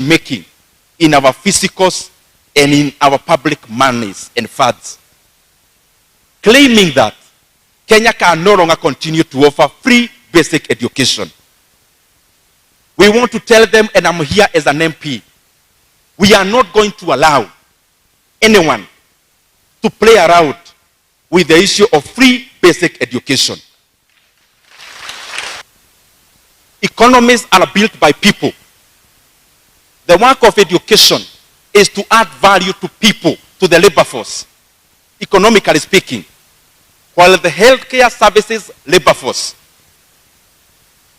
making in our physicals and in our public monies and funds, claiming that Kenya can no longer continue to offer free basic education. We want to tell them, and I'm here as an MP, we are not going to allow anyone to play around with the issue of free basic education. Economies are built by people. The work of education is to add value to people, to the labor force, economically speaking, while the healthcare services labor force,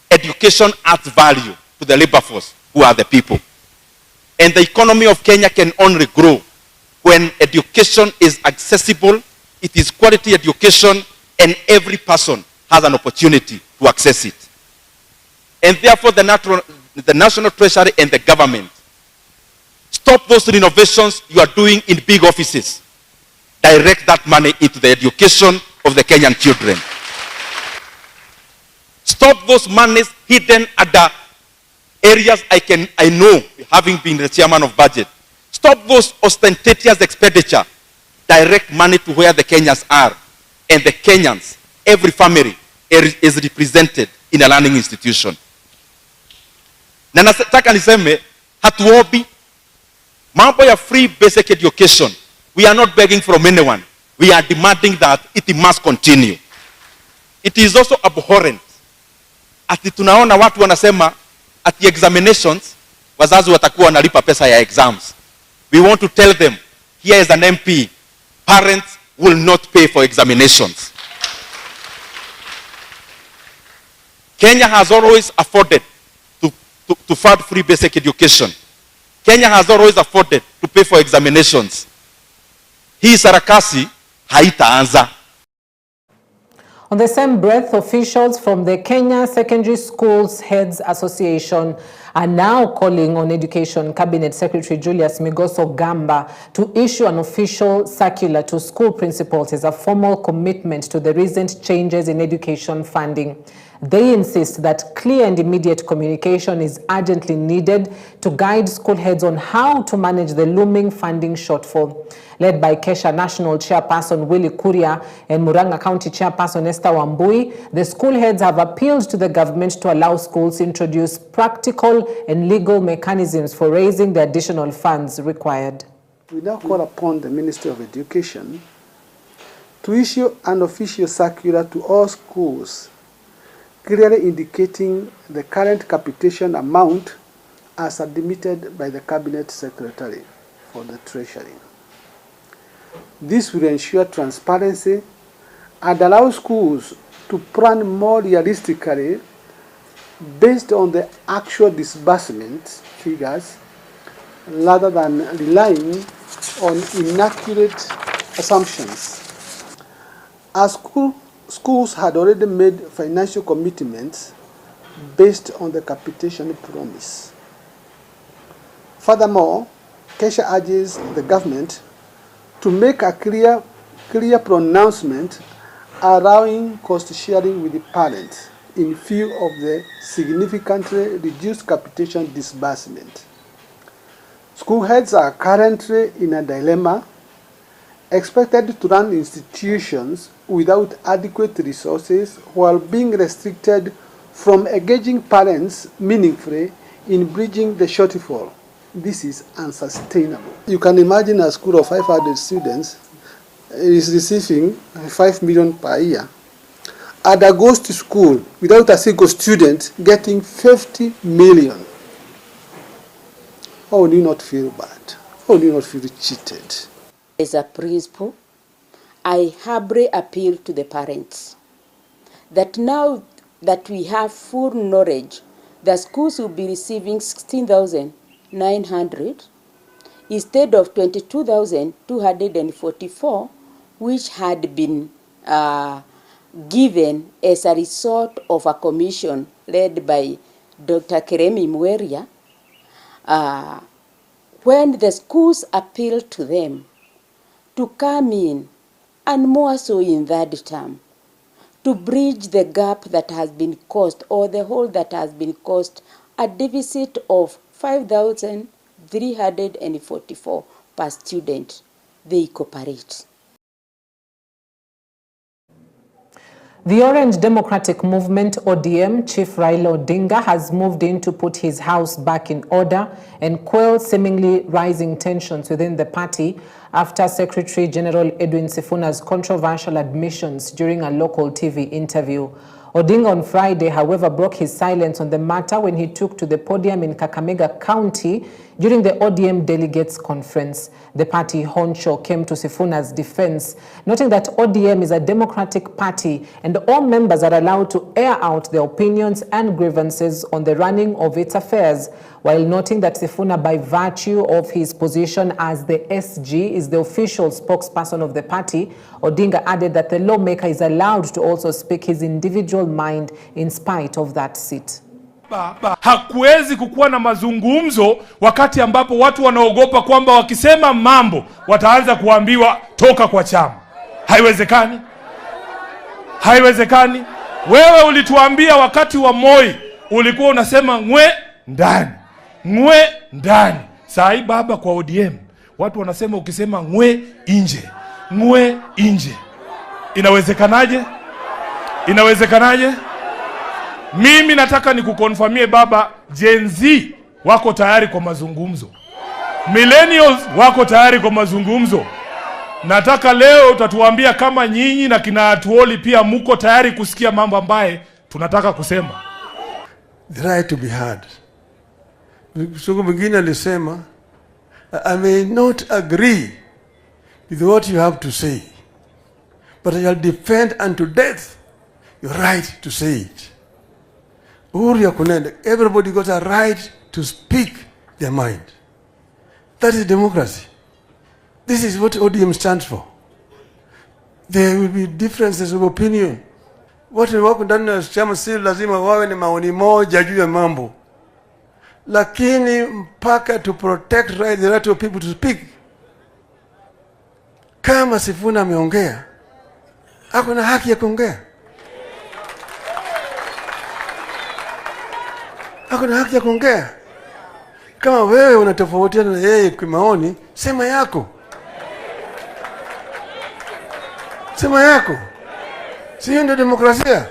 education adds value to the labor force, who are the people. And the economy of Kenya can only grow when education is accessible, it is quality education, and every person has an opportunity to access it. And therefore, the National Treasury and the government, stop those renovations you are doing in big offices. Direct that money into the education of the Kenyan children. Stop those monies hidden at the areas I know, having been the chairman of budget. Stop those ostentatious expenditure. Direct money to where the Kenyans are. And the Kenyans, every family is represented in a learning institution. Na nataka niseme, hatuombi mambo ya free basic education. We are not begging from anyone. We are demanding that it must continue. It is also abhorrent. Ati tunaona watu wanasema at the examinations wazazi watakuwa wanalipa pesa ya exams. We want to tell them, here is an MP, parents will not pay for examinations. Kenya has always afforded to fund free basic education. Kenya has always afforded to pay for examinations. Hii sarakasi haitaanza. On the same breath, officials from the Kenya Secondary Schools Heads Association are now calling on Education Cabinet Secretary Julius Migoso Gamba to issue an official circular to school principals as a formal commitment to the recent changes in education funding. They insist that clear and immediate communication is urgently needed to guide school heads on how to manage the looming funding shortfall. Led by Kesha National Chairperson Willie Kuria and Murang'a County Chairperson Esther Wambui, the school heads have appealed to the government to allow schools to introduce practical and legal mechanisms for raising the additional funds required. We now call upon the Ministry of Education to issue an official circular to all schools clearly indicating the current capitation amount as admitted by the Cabinet Secretary for the Treasury. This will ensure transparency and allow schools to plan more realistically based on the actual disbursement figures rather than relying on inaccurate assumptions. As schools had already made financial commitments based on the capitation promise. Furthermore, Kesha urges the government to make a clear pronouncement allowing cost sharing with the parents in view of the significantly reduced capitation disbursement. School heads are currently in a dilemma, expected to run institutions without adequate resources while being restricted from engaging parents meaningfully in bridging the shortfall. This is unsustainable. You can imagine a school of 500 students is receiving 5 million per year. And goes to school without a single student getting 50 million. How will you not feel bad? How will you not feel cheated? As a principal, I humbly appeal to the parents that now that we have full knowledge, the schools will be receiving 16,900 instead of 22,244, which had been given as a result of a commission led by Dr. Keremi Mweria. When the schools appealed to them to come in, and more so in that term, to bridge the gap that has been caused, or the hole that has been caused, a deficit of 5,344 per student. They cooperate. The Orange Democratic Movement, ODM, Chief RAILA Odinga has moved in to put his house back in order and quell seemingly rising tensions within the party after Secretary General Edwin Sifuna's controversial admissions during a local TV interview. Odinga on Friday, however, broke his silence on the matter when he took to the podium in Kakamega County during the ODM delegates conference. The party honcho came to Sifuna's defense, noting that ODM is a democratic party and all members are allowed to air out their opinions and grievances on the running of its affairs, while noting that Sifuna, by virtue of his position as the SG, is the official spokesperson of the party. Odinga added that the lawmaker is allowed to also speak his individual mind in spite of that seat. Hakuwezi kukuwa na mazungumzo wakati ambapo watu wanaogopa kwamba wakisema mambo wataanza kuambiwa toka kwa chama. Haiwezekani. Haiwezekani. Wewe ulituambia wakati wa Moi ulikuwa unasema ngwe ndani. Ngwe ndani. Sai baba kwa ODM watu wanasema ukisema ngwe nje. Ngwe nje. Inawezekanaje? Inawezekanaje? Mimi nataka nikukonfirmie baba, Gen Z wako tayari kwa mazungumzo. Millennials wako tayari kwa mazungumzo. Nataka leo utatuambia kama nyinyi na kina Atuoli pia muko tayari kusikia mambo ambaye tunataka kusema. The right to be heard. Msungu mwingine alisema, I may not agree with what you have to say, but I shall defend unto death your right to say it. Everybody got a right to speak their mind. That is democracy. This is what ODM stands for. There will be differences of opinion. Watu wako ndani ya chama si lazima wawe ni maoni moja juu ya mambo. Lakini mpaka to protect the right of people to speak. Kama Sifuna ameongea, ako na haki ya kuongea. Ako na haki ya kuongea. Kama wewe unatofautiana na yeye kwa maoni, sema yako. Sema yako. Sio ndio demokrasia?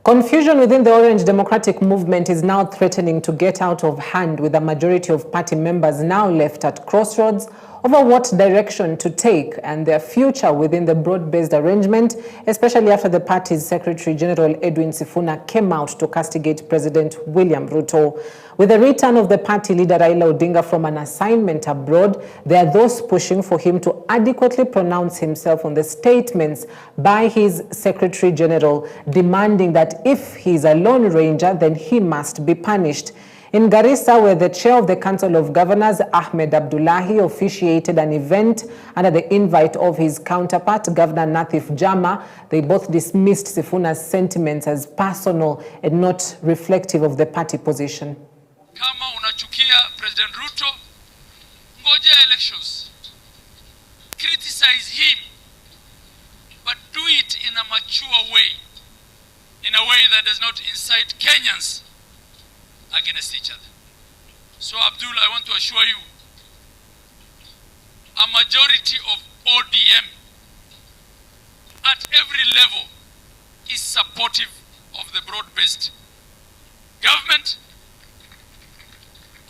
Confusion within the Orange Democratic Movement is now threatening to get out of hand, with a majority of party members now left at crossroads over what direction to take and their future within the broad-based arrangement, especially after the party's Secretary General Edwin Sifuna came out to castigate President William Ruto. With the return of the party leader Raila Odinga from an assignment abroad, there are those pushing for him to adequately pronounce himself on the statements by his Secretary General, demanding that if he is a lone ranger, then he must be punished. In Garissa, where the chair of the Council of Governors, Ahmed Abdullahi, officiated an event under the invite of his counterpart, Governor Nathif Jama, they both dismissed Sifuna's sentiments as personal and not reflective of the party position. Kama unachukia President Ruto, ngoja elections. Criticize him, but do it in a mature way, in a way that does not incite Kenyans against each other. So Abdul, I want to assure you, a majority of ODM at every level is supportive of the broad-based government,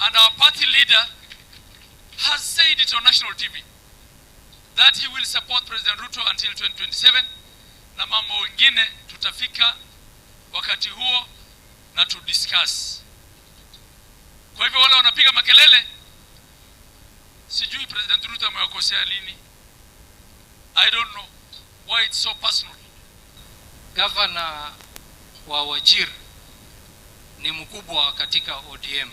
and our party leader has said it on national TV that he will support President Ruto until 2027, na mambo wengine tutafika wakati huo na to discuss. Kwa hivyo wale wanapiga makelele, sijui President Ruto amewakosea lini. I don't know why it's so personal. Governor wa Wajir ni mkubwa katika ODM.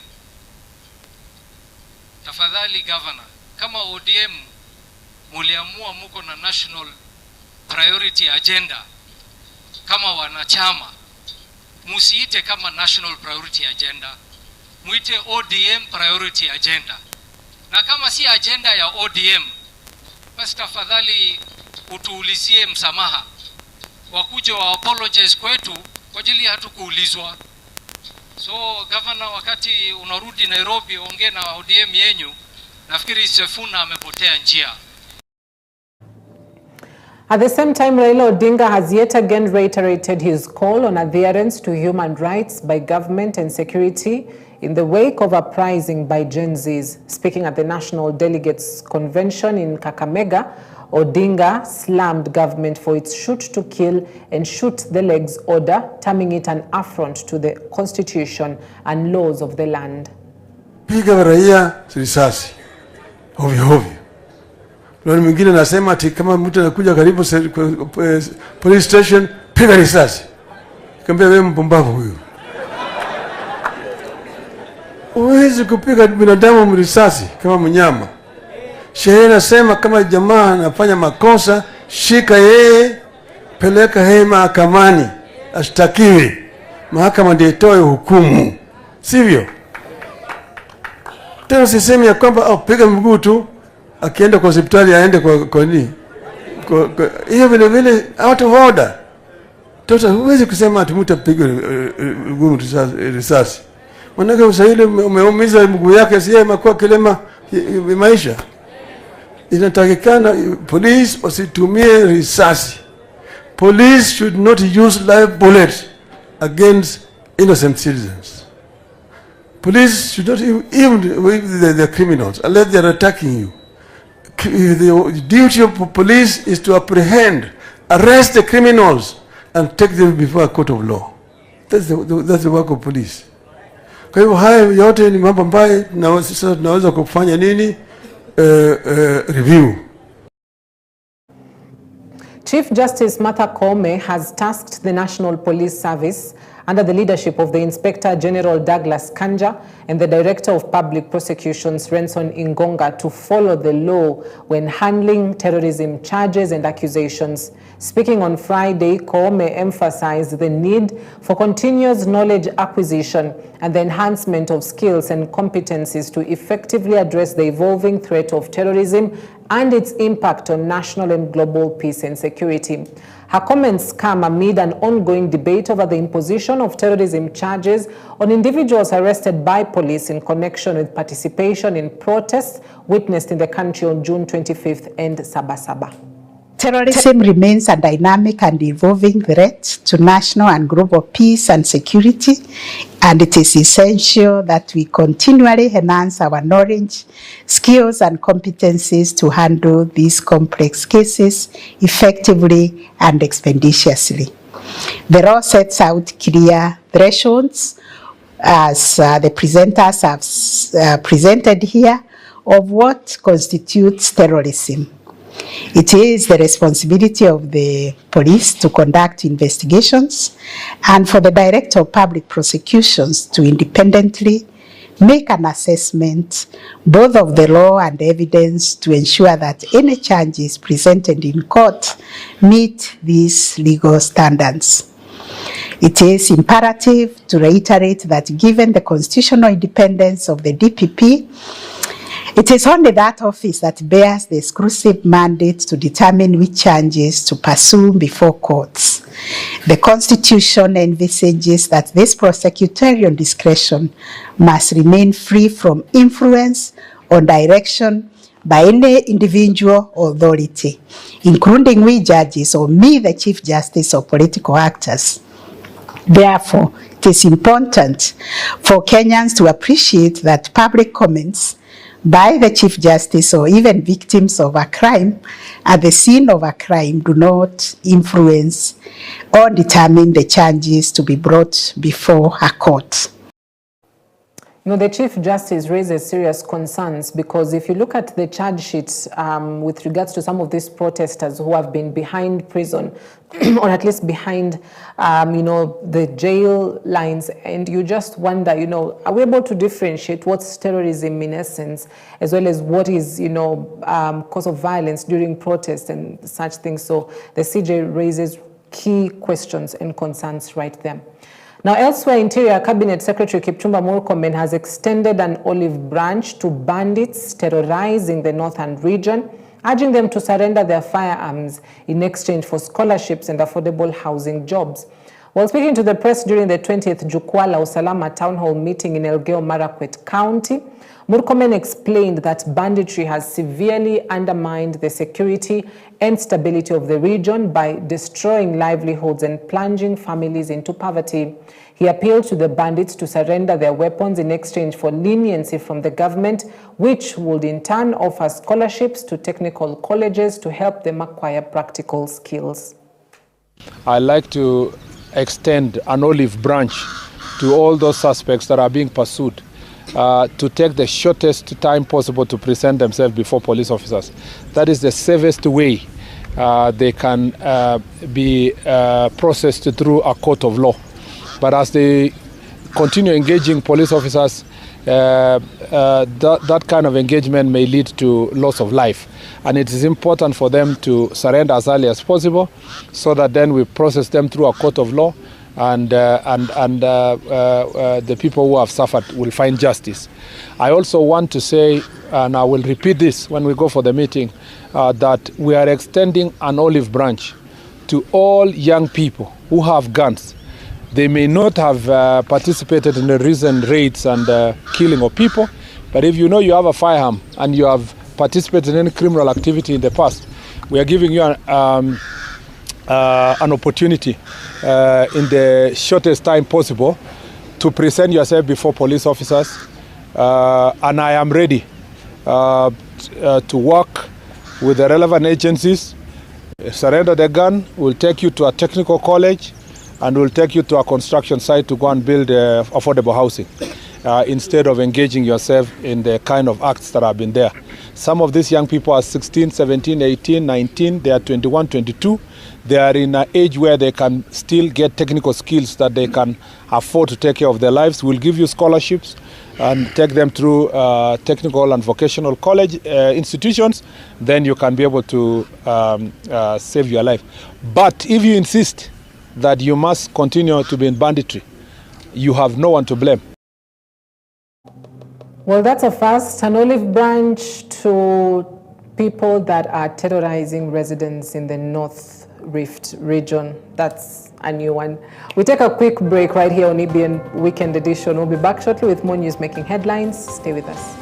Tafadhali governor, kama ODM muliamua muko na national priority agenda kama wanachama, musiite kama national priority agenda, muite ODM priority agenda. Na kama si agenda ya ODM, basi tafadhali utuulizie msamaha, wakuje wa apologize kwetu kwa ajili hatukuulizwa. So governor, wakati unarudi Nairobi ongea na ODM yenyu, nafikiri Sifuna amepotea njia. At the same time, Raila Odinga has yet again reiterated his call on adherence to human rights by government and security in the wake of uprising by Gen Zs. Speaking at the National Delegates Convention in Kakamega, Odinga slammed government for its shoot to kill and shoot the legs order, terming it an affront to the constitution and laws of the land. Piga raia risasi ovyo ovyo. Leo mwingine nasema ati kama mtu anakuja karibu police station, piga risasi. Nikamwambia wewe mpumbavu huyu. Huwezi kupiga binadamu risasi kama mnyama. Sheria inasema kama jamaa anafanya makosa, shika yeye, peleka yeye mahakamani, ashtakiwe. Mahakama ndiyo itoe hukumu. Sivyo? Tena sisemi ya kwamba piga mguu tu, akienda kwa hospitali aende kwa nini? Hiyo vile vile out of order. Tota huwezi kusema ati mtu apige mguu risasi. Manake usahili umeumiza mguu yake, siye makuwa kilema maisha. Inatakikana police wasitumie risasi. Police should not use live bullets against innocent citizens. Police should not even with the criminals unless they are attacking you. The duty of police is to apprehend, arrest the criminals and take them before a court of law. That's the work of police. Kwa hivyo haya yote ni mambo ambayo sasa tunaweza kufanya nini? Review. Chief Justice Martha Koome has tasked the National Police Service under the leadership of the Inspector General Douglas Kanja and the Director of Public Prosecutions Renson Ingonga to follow the law when handling terrorism charges and accusations. Speaking on Friday, Koome emphasized the need for continuous knowledge acquisition and the enhancement of skills and competencies to effectively address the evolving threat of terrorism and its impact on national and global peace and security. Her comments come amid an ongoing debate over the imposition of terrorism charges on individuals arrested by police in connection with participation in protests witnessed in the country on June 25th and Sabasaba. Terrorism remains a dynamic and evolving threat to national and global peace and security, and it is essential that we continually enhance our knowledge, skills, and competencies to handle these complex cases effectively and expeditiously. The law sets out clear thresholds, as the presenters have presented here, of what constitutes terrorism. It is the responsibility of the police to conduct investigations and for the Director of Public Prosecutions to independently make an assessment both of the law and evidence to ensure that any charges presented in court meet these legal standards. It is imperative to reiterate that given the constitutional independence of the DPP, it is only that office that bears the exclusive mandate to determine which charges to pursue before courts. The Constitution envisages that this prosecutorial discretion must remain free from influence or direction by any individual or authority, including we judges or me, the Chief Justice, or political actors. Therefore, it is important for Kenyans to appreciate that public comments by the Chief Justice or even victims of a crime at the scene of a crime do not influence or determine the charges to be brought before a court. You know, the Chief Justice raises serious concerns because if you look at the charge sheets with regards to some of these protesters who have been behind prison or at least behind, you know, the jail lines, and you just wonder, you know, are we able to differentiate what's terrorism in essence as well as what is, you know, cause of violence during protests and such things? So the CJ raises key questions and concerns right there. Now, elsewhere, Interior Cabinet Secretary Kipchumba Murkomen has extended an olive branch to bandits terrorizing the northern region, urging them to surrender their firearms in exchange for scholarships and affordable housing jobs. While speaking to the press during the 20th Jukwaa la Usalama Town Hall meeting in Elgeyo Marakwet County, Murkomen explained that banditry has severely undermined the security and stability of the region by destroying livelihoods and plunging families into poverty. He appealed to the bandits to surrender their weapons in exchange for leniency from the government, which would in turn offer scholarships to technical colleges to help them acquire practical skills. I'd like to extend an olive branch to all those suspects that are being pursued to take the shortest time possible to present themselves before police officers. That is the safest way they can be processed through a court of law. But as they continue engaging police officers, that kind of engagement may lead to loss of life. And it is important for them to surrender as early as possible so that then we process them through a court of law and the people who have suffered will find justice. I also want to say, and I will repeat this when we go for the meeting, that we are extending an olive branch to all young people who have guns. They may not have participated in the recent raids and killing of people, but if you know you have a firearm and you have participated in any criminal activity in the past, we are giving you an opportunity in the shortest time possible to present yourself before police officers, and I am ready to work with the relevant agencies. Surrender the gun, we'll take you to a technical college and we'll take you to a construction site to go and build affordable housing instead of engaging yourself in the kind of acts that have been there. Some of these young people are 16, 17, 18, 19, they are 21, 22. They are in an age where they can still get technical skills that they can afford to take care of their lives. We'll give you scholarships and take them through technical and vocational college institutions. Then you can be able to save your life. But if you insist that you must continue to be in banditry, you have no one to blame. Well, that's a first, an olive branch to people that are terrorizing residents in the North Rift region. That's a new one. We take a quick break right here on EBN Weekend Edition. We'll be back shortly with more news making headlines. Stay with us.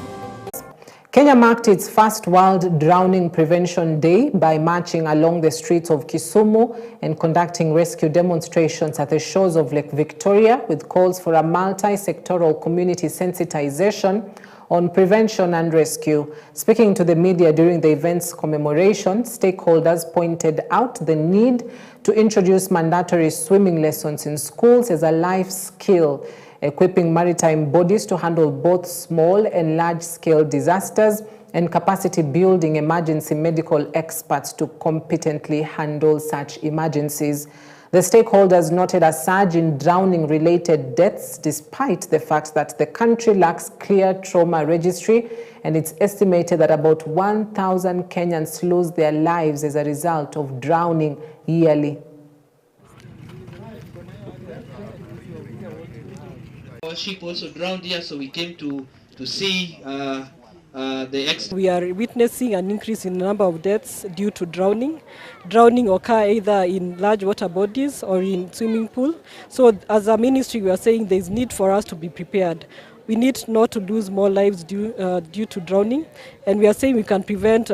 Kenya marked its first World Drowning Prevention Day by marching along the streets of Kisumu and conducting rescue demonstrations at the shores of Lake Victoria with calls for a multi-sectoral community sensitization on prevention and rescue. Speaking to the media during the event's commemoration, stakeholders pointed out the need to introduce mandatory swimming lessons in schools as a life skill, equipping maritime bodies to handle both small and large-scale disasters, and capacity building emergency medical experts to competently handle such emergencies. The stakeholders noted a surge in drowning-related deaths despite the fact that the country lacks clear trauma registry, and it's estimated that about 1,000 Kenyans lose their lives as a result of drowning yearly. Our ship also drowned here, so we came to see We are witnessing an increase in the number of deaths due to drowning. Drowning occur either in large water bodies or in swimming pool. So as a ministry, we are saying there is need for us to be prepared. We need not to lose more lives due to drowning. And we are saying we can prevent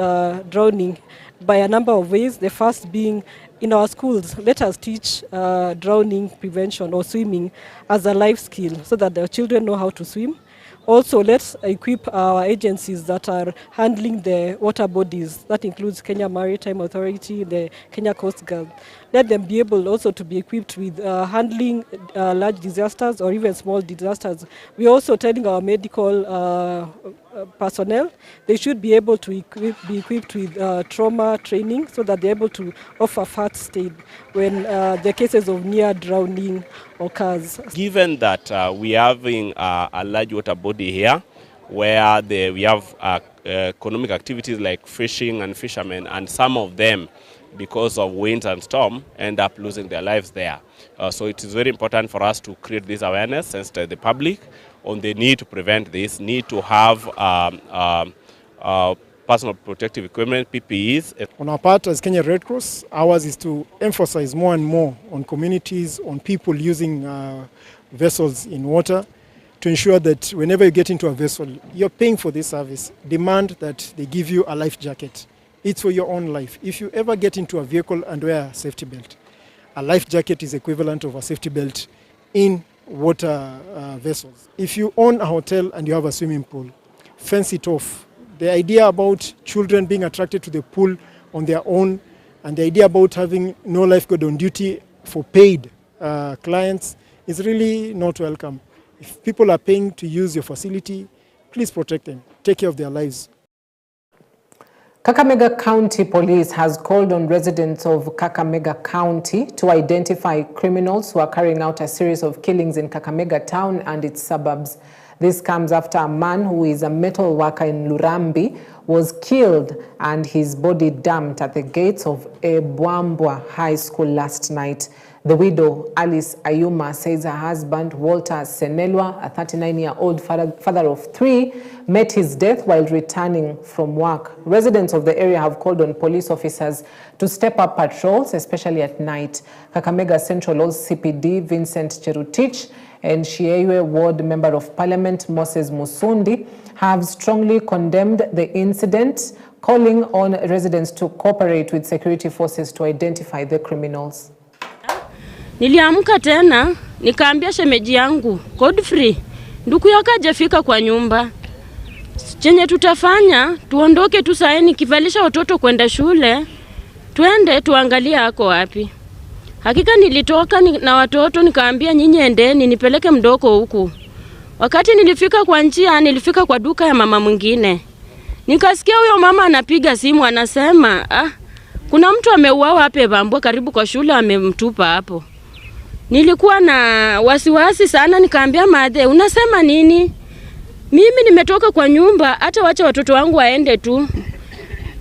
drowning by a number of ways. The first being in our schools, let us teach drowning prevention or swimming as a life skill so that the children know how to swim. Also, let's equip our agencies that are handling the water bodies. That includes Kenya Maritime Authority, the Kenya Coast Guard. Let them be able also to be equipped with handling large disasters or even small disasters. We're also telling our medical personnel they should be able to be equipped with trauma training so that they're able to offer first aid when the cases of near drowning occurs. Given that we are having a large water body here where we have economic activities like fishing and fishermen, and some of them, because of winds and storm, end up losing their lives there. So it is very important for us to create this awareness, sensitize the public on the need to prevent this, need to have personal protective equipment, PPEs. On our part as Kenya Red Cross, ours is to emphasize more and more on communities, on people using vessels in water, to ensure that whenever you get into a vessel, you're paying for this service. Demand that they give you a life jacket. It's for your own life. If you ever get into a vehicle and wear a safety belt, a life jacket is equivalent of a safety belt in water vessels. If you own a hotel and you have a swimming pool, fence it off. The idea about children being attracted to the pool on their own, and the idea about having no lifeguard on duty for paid clients is really not welcome. If people are paying to use your facility, please protect them. Take care of their lives. Kakamega County Police has called on residents of Kakamega County to identify criminals who are carrying out a series of killings in Kakamega town and its suburbs. This comes after a man who is a metal worker in Lurambi was killed and his body dumped at the gates of Ebwambwa High School last night. The widow, Alice Ayuma, says her husband, Walter Senelwa, a 39-year-old father of 3, met his death while returning from work. Residents of the area have called on police officers to step up patrols, especially at night. Kakamega Central CPD Vincent Cherutich and Shieiwe Ward Member of Parliament Moses Musundi have strongly condemned the incident, calling on residents to cooperate with security forces to identify the criminals. Niliamka tena, nikaambia shemeji yangu, Godfrey, ndugu yako hajafika kwa nyumba. Chenye tutafanya, tuondoke tu saa hii nikivalisha watoto kwenda shule, twende tuangalie hako wapi. Hakika nilitoka na watoto nikaambia nyinyi endeni nipeleke mdoko huku. Wakati nilifika kwa njia, nilifika kwa duka ya mama mwingine. Nikasikia huyo mama anapiga simu anasema, kuna mtu ameuawa hapa Ebwambwa karibu kwa shule amemtupa hapo. Nilikuwa na wasiwasi sana, nikaambia madhe, unasema nini? Mimi nimetoka kwa nyumba, hata wacha watoto wangu waende tu.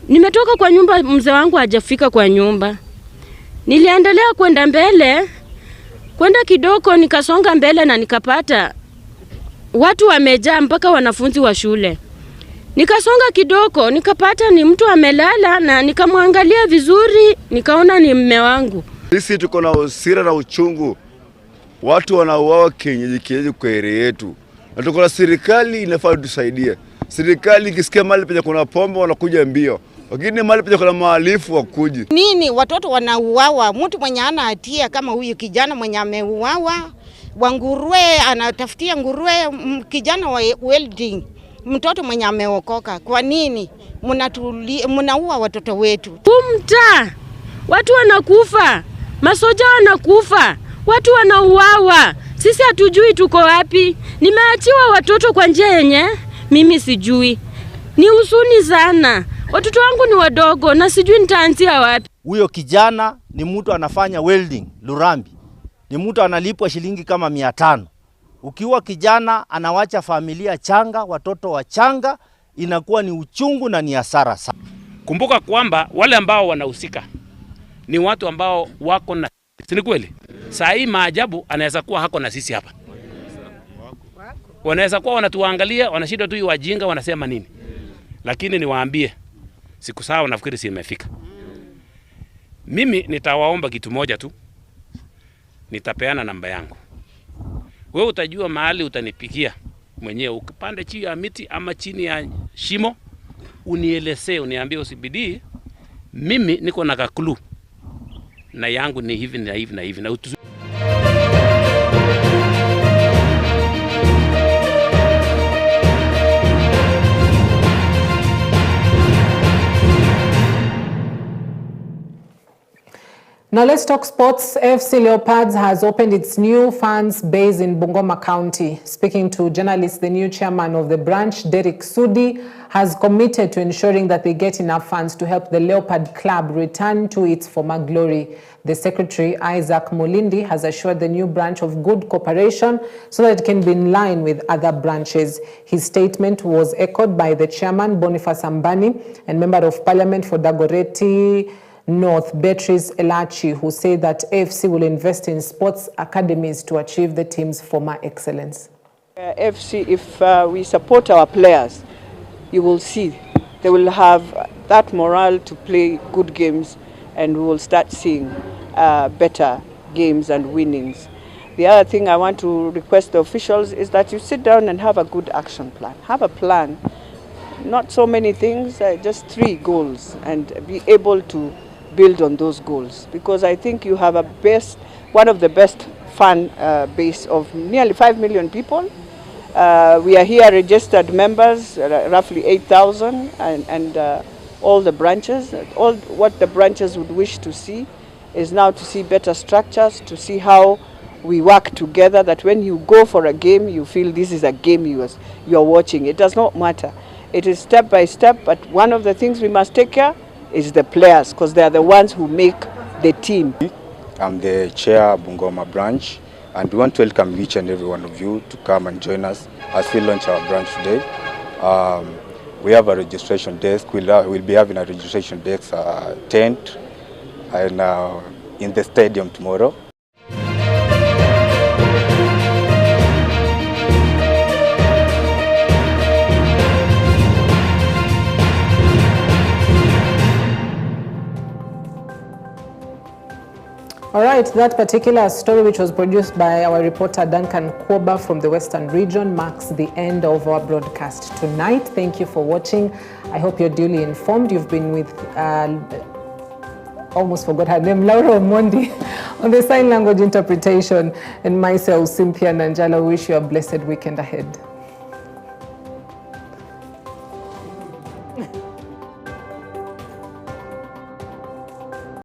Nimetoka kwa nyumba, mzee wangu hajafika kwa nyumba. Niliendelea kwenda mbele, kwenda kidogo nikasonga mbele na nikapata watu wamejaa mpaka wanafunzi wa shule. Nikasonga kidogo, nikapata ni mtu amelala na nikamwangalia vizuri, nikaona ni mume wangu. Sisi tuko na hasira na uchungu. Watu wanauawa kienyeji kwa area yetu. Na tuko na serikali inafaa tusaidie. Serikali ikisikia mahali penye kuna pombe wanakuja mbio. Lakini mahali penye kuna mahalifu wakuji. Nini watoto wanauawa? Mtu mwenye hana hatia kama huyu kijana mwenye ameuawa, wa nguruwe anatafutia nguruwe, kijana wa welding, mtoto mwenye ameokoka. Kwa nini mnaua watoto wetu? Mtaa watu wanakufa, masoja wanakufa, watu wanauawa. Sisi hatujui tuko wapi. Nimeachiwa watoto kwa njia yenye mimi sijui. Ni huzuni sana. Watoto wangu ni wadogo na sijui nitaanzia wapi. Huyo kijana ni mtu anafanya welding Lurambi. Ni mtu analipwa shilingi kama 500. Ukiwa kijana anawacha familia changa, watoto wachanga, inakuwa ni uchungu na ni hasara sana. Kumbuka kwamba wale ambao wanahusika ni watu ambao wako na, si kweli? Saa hii maajabu anaweza kuwa hako na sisi hapa. Wanaweza kuwa wanatuangalia, wanashindwa tu wajinga wanasema nini. Lakini niwaambie, siku sawa nafikiri si imefika. Mimi nitawaomba kitu moja tu. Nitapeana namba yangu. Wewe utajua mahali utanipigia mwenyewe, ukipande chini ya miti ama chini ya shimo, unielezee, uniambie usibidii. Mimi niko na kakulu na yangu ni hivi na hivi na hivi na Now let's talk sports. FC Leopards has opened its new fans base in Bungoma County. Speaking to journalists, the new chairman of the branch, Derek Sudi, has committed to ensuring that they get enough funds to help the Leopard Club return to its former glory. The secretary, Isaac Molindi, has assured the new branch of good cooperation so that it can be in line with other branches. His statement was echoed by the chairman, Boniface Ambani, and member of parliament for Dagoretti North, Beatrice Elachi, who said that AFC will invest in sports academies to achieve the team's former excellence. AFC, if we support our players, you will see they will have that morale to play good games, and we will start seeing better games and winnings. The other thing I want to request the officials is that you sit down and have a good action plan. Have a plan, not so many things, just 3 goals, and be able to build on those goals. Because I think you have one of the best fan base of nearly 5 million people. We are here registered members, roughly 8,000, and all the branches. All what the branches would wish to see is now to see better structures, to see how we work together, that when you go for a game, you feel this is a game you're watching. It does not matter. It is step by step, but one of the things we must take care is the players, because they are the ones who make the team. I'm the chair of Bungoma branch, and we want to welcome each and every one of you to come and join us as we launch our branch today. We have a registration desk. We'll be having a registration desk tent and in the stadium tomorrow. All right, that particular story, which was produced by our reporter Duncan Koba from the Western region, marks the end of our broadcast tonight. Thank you for watching. I hope you're duly informed. You've been with, almost forgot her name, Laura Omondi on the sign language interpretation, and myself, Cynthia Nanjala. Wish you a blessed weekend ahead.